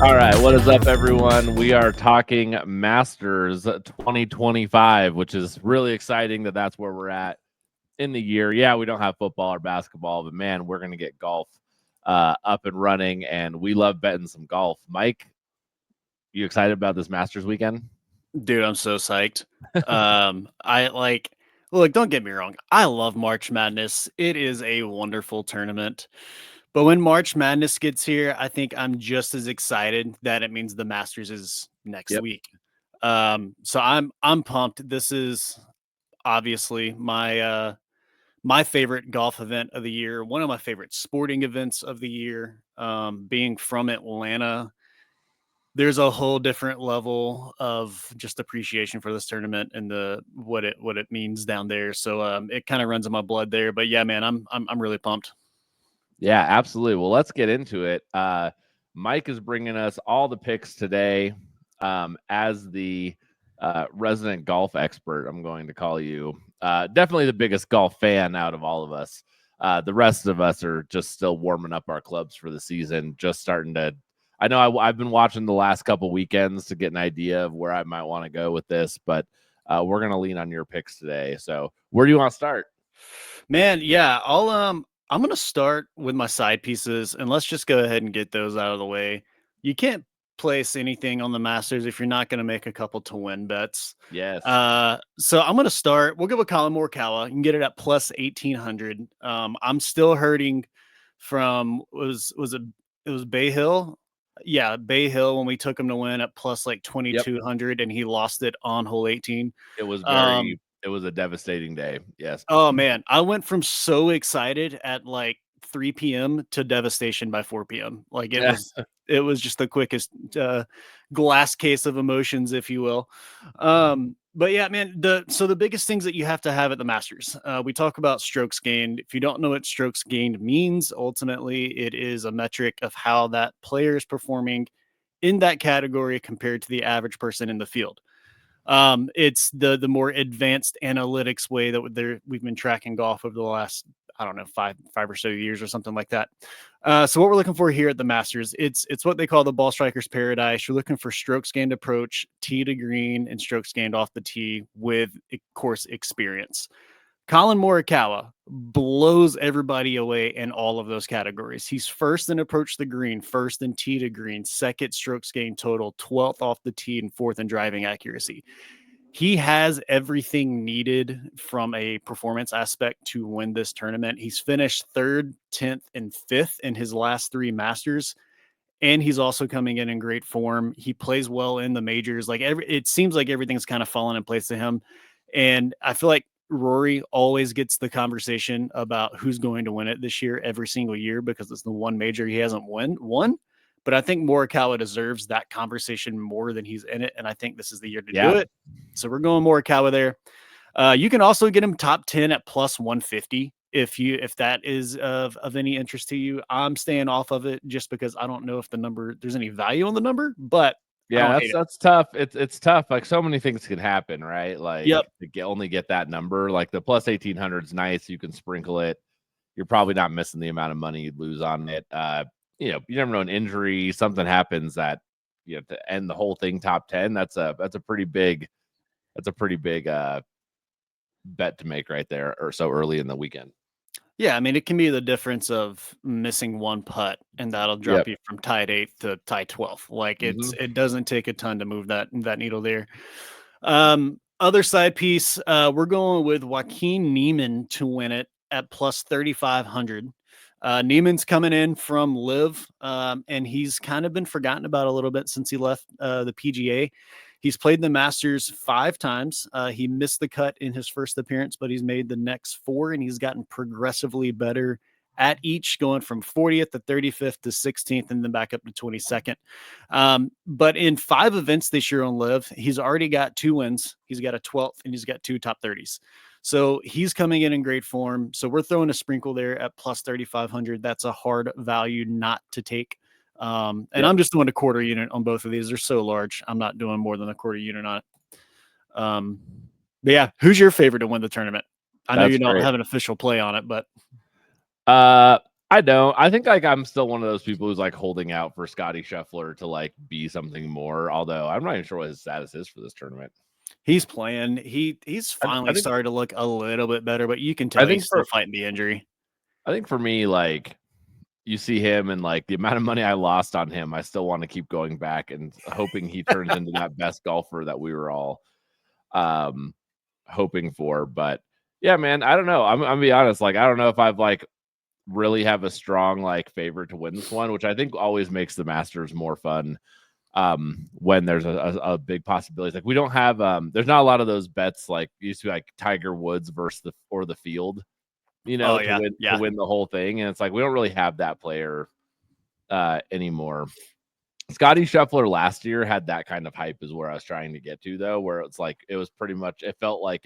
All right, what is up, everyone? We are talking Masters 2025, which is really exciting that's where we're at in the year. Yeah, we don't have football or basketball, but man, we're going to get golf up and running, and we love betting some golf. Mike, you excited about this Masters weekend? Dude, I'm so psyched. I like look, don't get me wrong. I love March Madness. It is a wonderful tournament. But when March Madness gets here, I think I'm just as excited that it means the Masters is next Yep. week. So I'm pumped. This is obviously my favorite golf event of the year, one of my favorite sporting events of the year. Being from Atlanta, there's a whole different level of just appreciation for this tournament and the what it means down there. So it kind of runs in my blood there. But yeah, man, I'm really pumped. Yeah, absolutely. Well, let's get into it. Mike is bringing us all the picks today as the resident golf expert. I'm going to call you definitely the biggest golf fan out of all of us. The rest of us are just still warming up our clubs for the season, just starting to. I know I've been watching the last couple weekends to get an idea of where I might want to go with this, but we're going to lean on your picks today. So, where do you want to start? Man, yeah, I'm gonna start with my side pieces and let's just go ahead and get those out of the way. You can't place anything on the Masters if you're not gonna make a couple to win bets. Yes. So I'm gonna start. We'll go with Colin Morikawa. You can get it at plus 1800. I'm still hurting from it was Bay Hill? Yeah, Bay Hill when we took him to win at plus like Yep. 2200 and he lost it on hole 18. It was Um, it was a devastating day. Yes. Oh man, I went from so excited at like 3 p.m. to devastation by 4 p.m. Like Yeah. it was just the quickest glass case of emotions, if you will. But yeah, man, the biggest things that you have to have at the Masters. We talk about strokes gained. If you don't know what strokes gained means, ultimately it is a metric of how that player is performing in that category compared to the average person in the field. It's the more advanced analytics way that we've been tracking golf over the last, I don't know, five or so years or something like that. So what we're looking for here at the Masters, it's what they call the ball striker's paradise. You're looking for strokes gained approach, tee to green, and strokes gained off the tee with course experience. Colin Morikawa blows everybody away in all of those categories. He's first in approach the green, first in tee to green, second strokes gained total, 12th off the tee, and fourth in driving accuracy. He has everything needed from a performance aspect to win this tournament. He's finished third, 10th, and fifth in his last three Masters. And he's also coming in great form. He plays well in the majors. It seems like everything's kind of fallen in place to him. And I feel like Rory always gets the conversation about who's going to win it this year every single year because it's the one major he hasn't won. But I think Morikawa deserves that conversation more than he's in it, and I think this is the year to do Yeah. it. So we're going Morikawa there. You can also get him top 10 at plus 150 if that is of any interest to you. I'm staying off of it just because I don't know if there's any value on the number, but I Yeah, don't hate it. that's tough. It's tough. Like so many things can happen, right? Yep. Like only get that number. Like the plus 1800 is nice. You can sprinkle it. You're probably not missing the amount of money you'd lose on it. You never know, an injury, something happens that you have to end the whole thing top 10. That's a pretty big bet to make right there or so early in the weekend. Yeah, I mean, it can be the difference of missing one putt, and that'll Yep. drop you from tied 8th to tied 12th. Like Hmm. it doesn't take a ton to move that needle there. Other side piece, we're going with Joaquin Neiman to win it at plus 3,500. Neiman's coming in from Live, and he's kind of been forgotten about a little bit since he left the PGA. He's played the Masters 5 times. He missed the cut in his first appearance, but he's made the next 4, and he's gotten progressively better at each, going from 40th to 35th to 16th, and then back up to 22nd. But in 5 events this year on Live, he's already got 2 wins. He's got a 12th, and he's got 2 top 30s. So he's coming in great form. So we're throwing a sprinkle there at plus 3,500. That's a hard value not to take. And Yep. I'm just doing a quarter unit on both of these. They're so large. I'm not doing more than a quarter unit on it. But yeah, who's your favorite to win the tournament? I know That's you don't great. have an official play on it, but I don't. I think like I'm still one of those people who's like holding out for Scotty Scheffler to like be something more. Although I'm not even sure what his status is for this tournament. He's playing. He's finally started to look a little bit better, but you can tell he's still fighting the injury. I think for me, like you see him and like the amount of money I lost on him, I still want to keep going back and hoping he turns into that best golfer that we were all hoping for. But yeah, man, I don't know. I'm gonna be honest. Like, I don't know if I've like really have a strong like favorite to win this one, which I think always makes the Masters more fun. When there's a big possibility. Like we don't have there's not a lot of those bets like used to be like Tiger Woods versus the field, to win the whole thing. And it's like we don't really have that player anymore. Scotty Scheffler last year had that kind of hype is where I was trying to get to, though, where it's like it was pretty much it felt like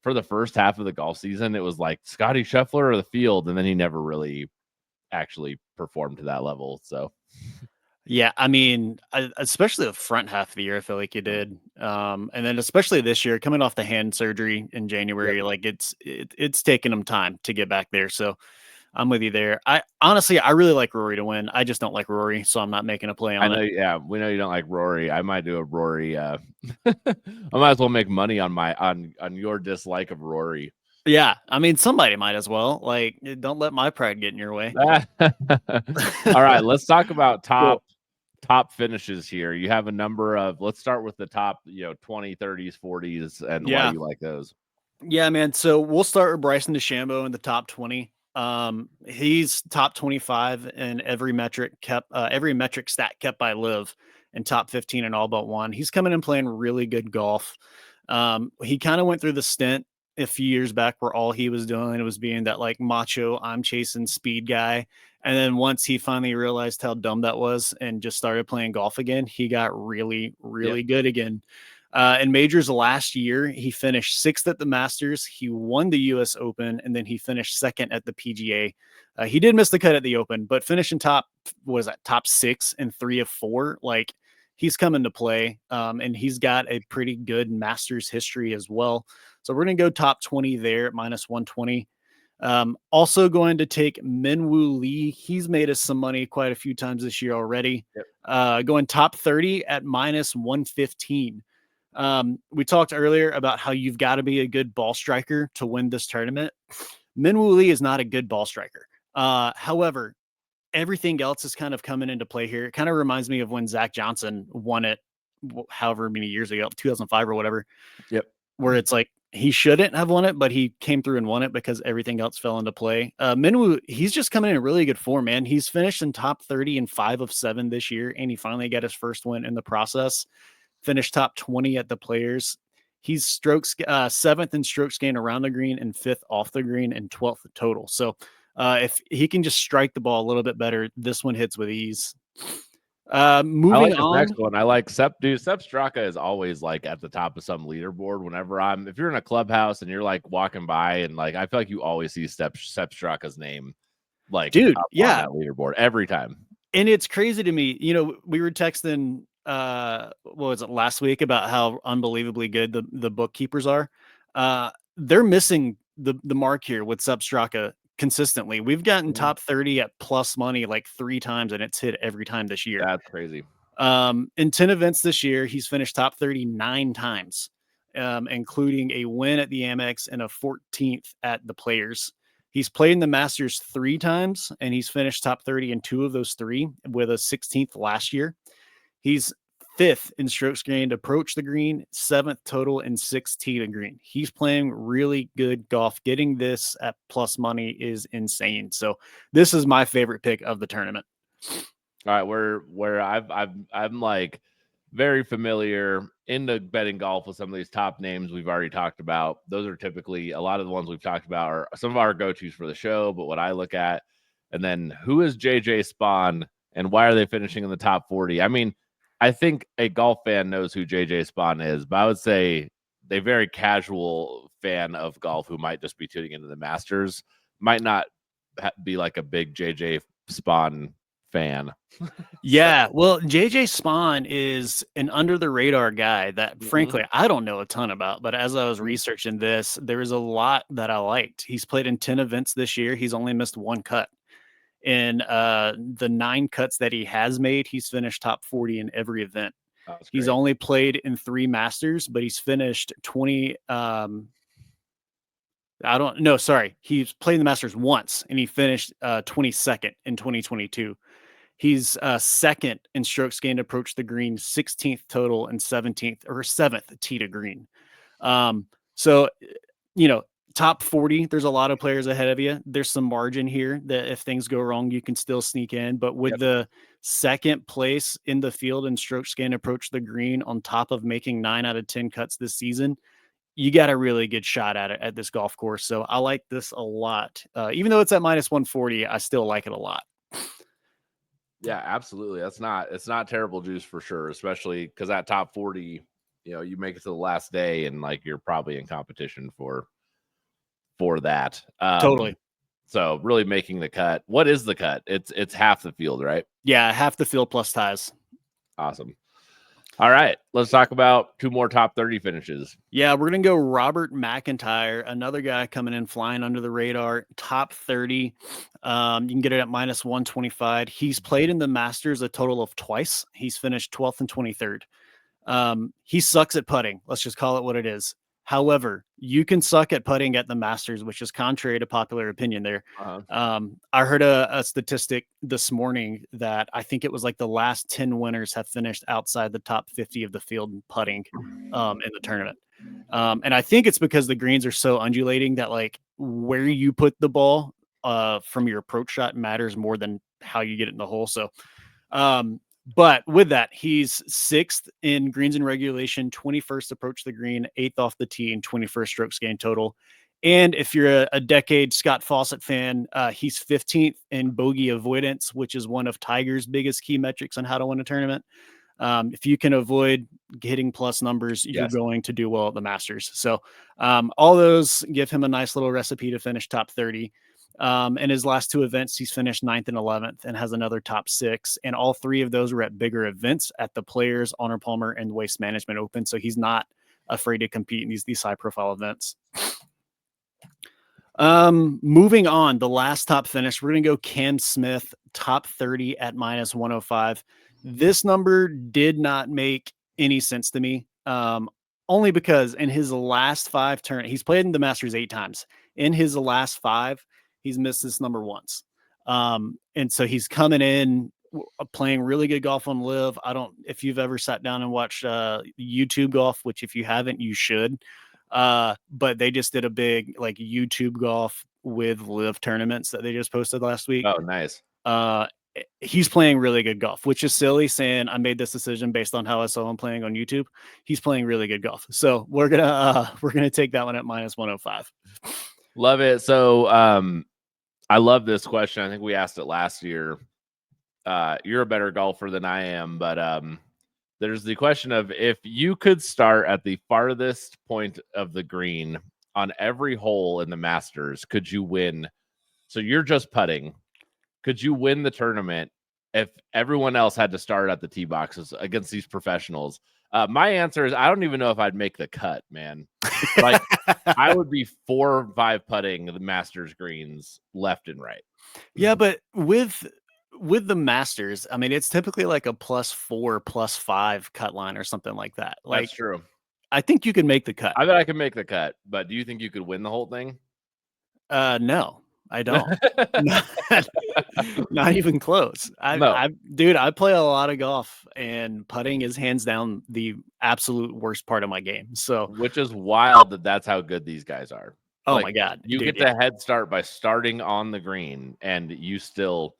for the first half of the golf season, it was like Scotty Scheffler or the field, and then he never really actually performed to that level. So yeah, I mean, especially the front half of the year, I feel like you did, and then especially this year, coming off the hand surgery in January, like it's taken him time to get back there. So I'm with you there. I honestly, I really like Rory to win. I just don't like Rory, so I'm not making a play on it. Yeah, we know you don't like Rory. I might do a Rory. I might as well make money on your dislike of Rory. Yeah, I mean, somebody might as well. Like, don't let my pride get in your way. All right, let's talk about top finishes here. You have a number of, let's start with the top, 20, 30s, 40s, and why you like those. Yeah, man. So we'll start with Bryson DeChambeau in the top 20. He's top 25 in every metric stat kept by Liv, and top 15 in all but one. He's coming in playing really good golf. He kind of went through the stint a few years back where all he was doing was being that like macho, I'm chasing speed guy. And then once he finally realized how dumb that was and just started playing golf again, he got really, really good again. In majors last year, he finished 6th at the Masters. He won the U.S. Open, and then he finished 2nd at the PGA. He did miss the cut at the Open, but finishing top 6 in 3 of 4. Like, he's coming to play, and he's got a pretty good Masters history as well. So we're going to go top 20 there at minus 120. Also going to take Minwoo Lee. He's made us some money quite a few times this year already. Going top 30 at minus 115. We talked earlier about how you've got to be a good ball striker to win this tournament. Minwoo Lee is not a good ball striker. However, everything else is kind of coming into play here. It kind of reminds me of when Zach Johnson won it however many years ago, 2005 or whatever. Where it's like he shouldn't have won it, but he came through and won it because everything else fell into play. Minwoo, he's just coming in really good form, man. He's finished in top 30 in 5 of 7 this year, and he finally got his first win in the process. Finished top 20 at the Players. He's 7th in strokes gained around the green and 5th off the green and 12th total. So if he can just strike the ball a little bit better, this one hits with ease. Moving on. Next one, I like Sepp. Dude, Sepp Straka is always like at the top of some leaderboard. Whenever if you're in a clubhouse and you're like walking by, and like I feel like you always see Sepp Straka's name, like dude, on that leaderboard every time. And it's crazy to me. We were texting what was it last week about how unbelievably good the bookkeepers are. They're missing the mark here with Sepp Straka consistently. We've gotten top 30 at plus money like 3 times, and it's hit every time this year. That's crazy. In 10 events this year, he's finished top 39 times, including a win at the Amex and a 14th at the Players. He's played in the Masters 3 times, and he's finished top 30 in 2 of those 3 with a 16th last year. He's 5th in strokes gained approach the green, 7th total, and 6th tee to green. He's playing really good golf. Getting this at plus money is insane. So this is my favorite pick of the tournament. All right, where I'm like very familiar into betting golf with some of these top names we've already talked about. Those are typically a lot of the ones we've talked about are some of our go-tos for the show, but what I look at, and then who is JJ Spawn and why are they finishing in the top 40? I mean, I think a golf fan knows who JJ Spawn is, but I would say a very casual fan of golf who might just be tuning into the Masters might not be like a big JJ Spawn fan. Yeah, well, JJ Spawn is an under the radar guy that frankly I don't know a ton about, but as I was researching this, there was a lot that I liked. He's played in 10 events this year. He's only missed 1 cut. In the 9 cuts that he has made, he's finished top 40 in every event. He's only played in 3 Masters, but he's finished 20. I don't know. Sorry. He's played the Masters once and he finished 22nd in 2022. He's second in strokes gained approach the green, 16th total and 17th or 7th tee to green. So, you know, top 40, there's a lot of players ahead of you. There's some margin here that if things go wrong, you can still sneak in. But with the second place in the field in strokes gained approach the green on top of making 9 out of 10 cuts this season, you got a really good shot at it at this golf course. So I like this a lot. Even though it's at minus 140, I still like it a lot. Yeah, absolutely. It's not terrible juice for sure, especially because that top 40, you make it to the last day and like you're probably in competition for that. Totally. So really making the cut. What is the cut? It's half the field, right? Yeah, half the field plus ties. Awesome. All right, let's talk about 2 more top 30 finishes. Yeah, we're going to go Robert McIntyre, another guy coming in flying under the radar, top 30. You can get it at minus 125. He's played in the Masters a total of twice. He's finished 12th and 23rd. He sucks at putting. Let's just call it what it is. However, you can suck at putting at the Masters, which is contrary to popular opinion there. I heard a statistic this morning that I think it was like the last 10 winners have finished outside the top 50 of the field in putting in the tournament. And I think it's because the greens are so undulating that like where you put the ball from your approach shot matters more than how you get it in the hole. So, but with that, he's 6th in greens in regulation, 21st approach the green, 8th off the tee, and 21st strokes gained total. And if you're a decade Scott Fawcett fan, he's 15th in bogey avoidance, which is one of Tiger's biggest key metrics on how to win a tournament. If you can avoid hitting plus numbers, you're going to do well at the Masters. So all those give him a nice little recipe to finish top 30. In his last 2 events, he's finished 9th and 11th and has another top 6. And all 3 of those were at bigger events at the Players, Honor Palmer, and Waste Management Open. So he's not afraid to compete in these high profile events. Moving on, the last top finish, we're going to go Cam Smith, top 30 at minus 105. This number did not make any sense to me. Only because in his last 5 he's played in the Masters 8 times. In his last 5, he's missed this number once. And so he's coming in playing really good golf on Live. If you've ever sat down and watched YouTube golf, which if you haven't, you should. But they just did a big like YouTube golf with Live tournaments that they just posted last week. Oh, nice. He's playing really good golf, which is silly saying I made this decision based on how I saw him playing on YouTube. He's playing really good golf. So we're gonna take that one at minus 105. Love it. So I love this question. I think we asked it last year. You're a better golfer than I am, but there's the question of if you could start at the farthest point of the green on every hole in the Masters, could you win? So you're just putting. Could you win the tournament if everyone else had to start at the tee boxes against these professionals? My answer is I don't even know if I'd make the cut, man. Like I would be 4 or 5 putting the Masters greens left and right. Yeah, but with the Masters, I mean, it's typically like a +4, +5 cut line or something like that. Like, that's true. I think you can make the cut. I bet I can make the cut, but do you think you could win the whole thing? No, I don't. Not even close. Dude, I play a lot of golf and putting is hands down the absolute worst part of my game. So, which is wild that's how good these guys are. Oh my God. You get the head start by starting on the green and you still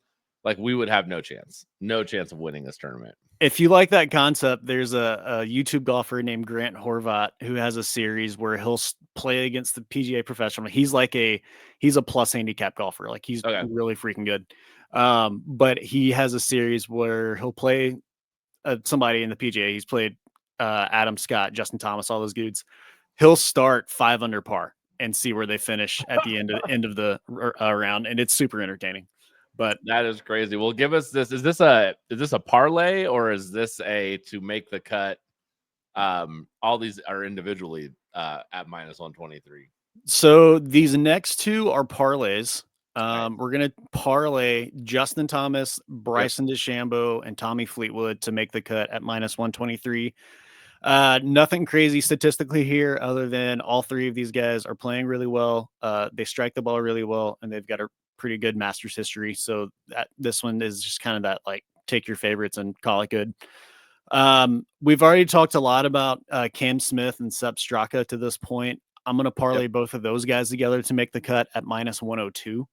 we would have no chance of winning this tournament. If you like that concept, there's a YouTube golfer named Grant Horvat who has a series where he'll play against the PGA professional. He's a plus handicap golfer. Like he's really freaking good. But he has a series where he'll play somebody in the PGA. He's played Adam Scott, Justin Thomas, all those dudes. He'll start 5 under par and see where they finish at the end of the round, and it's super entertaining. But that is crazy. Well, give us this. Is this a parlay or is this a to make the cut? All these are individually at minus 123. So these next 2 are parlays. We're going to parlay Justin Thomas, Bryson DeChambeau, and Tommy Fleetwood to make the cut at minus 123. Nothing crazy statistically here other than all three of these guys are playing really well. They strike the ball really well, and they've got a pretty good Masters history. So this one is just kind of that, like, take your favorites and call it good. We've already talked a lot about Cam Smith and Sepp Straka to this point. I'm going to parlay both of those guys together to make the cut at minus 102.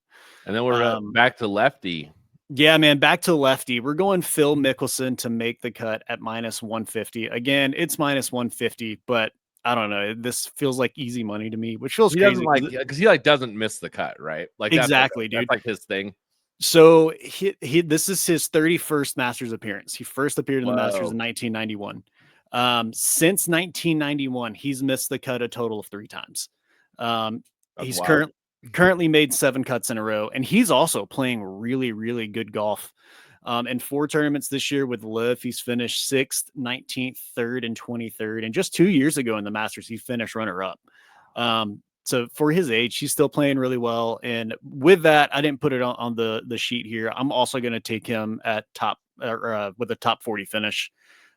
And then we're back to lefty. Yeah, man, back to lefty. We're going Phil Mickelson to make the cut at minus 150. Again, it's minus 150, but I don't know. This feels like easy money to me, which feels crazy because he doesn't miss the cut, right? Like exactly, dude. That's like his thing. So this is his 31st Masters appearance. He first appeared in the Masters in 1991. Since 1991, he's missed the cut a total of 3 times. He's currently made 7 cuts in a row, and he's also playing really, really good golf. In 4 tournaments this year with LIV, he's finished 6th, 19th, 3rd, and 23rd. And just 2 years ago in the Masters, he finished runner-up. So for his age, he's still playing really well. And with that, I didn't put it on the sheet here. I'm also going to take him at with a top 40 finish.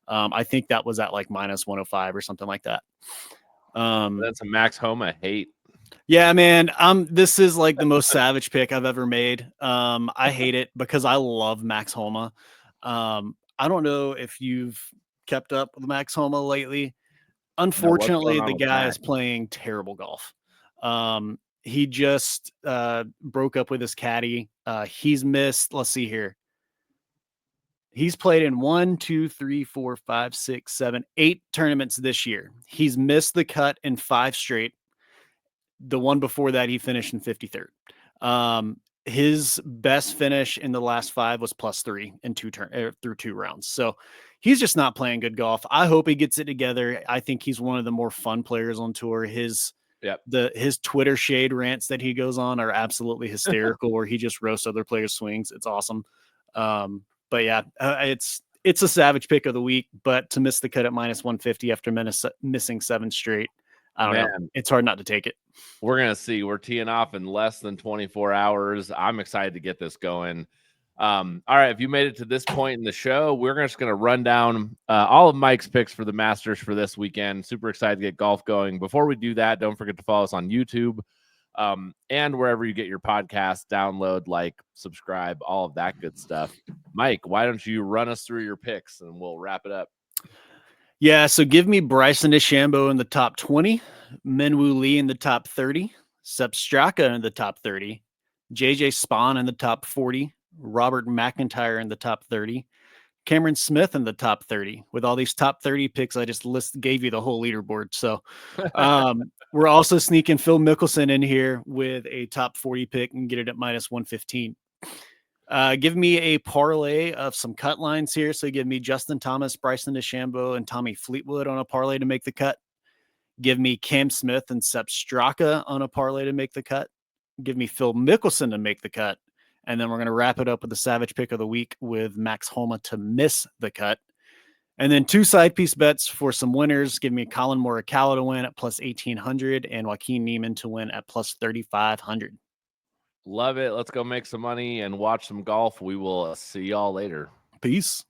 I think that was at like minus 105 or something like that. That's a Max Homa hate. Yeah, man. This is like the most savage pick I've ever made. I hate it because I love Max Homa. I don't know if you've kept up with Max Homa lately. Unfortunately, the guy is playing terrible golf. He just broke up with his caddy. He's missed, let's see here. He's played in 1, 2, 3, 4, 5, 6, 7, 8 tournaments this year. He's missed the cut in 5 straight. The one before that, he finished in 53rd. His best finish in the last 5 was +3 in through 2 rounds. So he's just not playing good golf. I hope he gets it together. I think he's one of the more fun players on tour. His Twitter shade rants that he goes on are absolutely hysterical, where he just roasts other players' swings. It's awesome. But yeah, it's a savage pick of the week. But to miss the cut at minus 150 after missing 7 straight, I don't know. It's hard not to take it. We're going to see. We're teeing off in less than 24 hours. I'm excited to get this going. All right. If you made it to this point in the show, we're just going to run down all of Mike's picks for the Masters for this weekend. Super excited to get golf going. Before we do that, don't forget to follow us on YouTube and wherever you get your podcast. Download, like, subscribe, all of that good stuff. Mike, why don't you run us through your picks and we'll wrap it up. Yeah, so give me Bryson DeChambeau in the top 20, Minwoo Lee in the top 30, Sepp Straka in the top 30, JJ Spawn in the top 40, Robert McIntyre in the top 30, Cameron Smith in the top 30. With all these top 30 picks, I just gave you the whole leaderboard. So we're also sneaking Phil Mickelson in here with a top 40 pick and get it at minus 115. Give me a parlay of some cut lines here. So give me Justin Thomas, Bryson DeChambeau, and Tommy Fleetwood on a parlay to make the cut. Give me Cam Smith and Sepp Straka on a parlay to make the cut. Give me Phil Mickelson to make the cut. And then we're going to wrap it up with the savage pick of the week with Max Homa to miss the cut. And then 2 side piece bets for some winners. Give me Colin Morikawa to win at plus 1,800 and Joaquin Niemann to win at plus 3,500. Love it. Let's go make some money and watch some golf. We will see y'all later. Peace.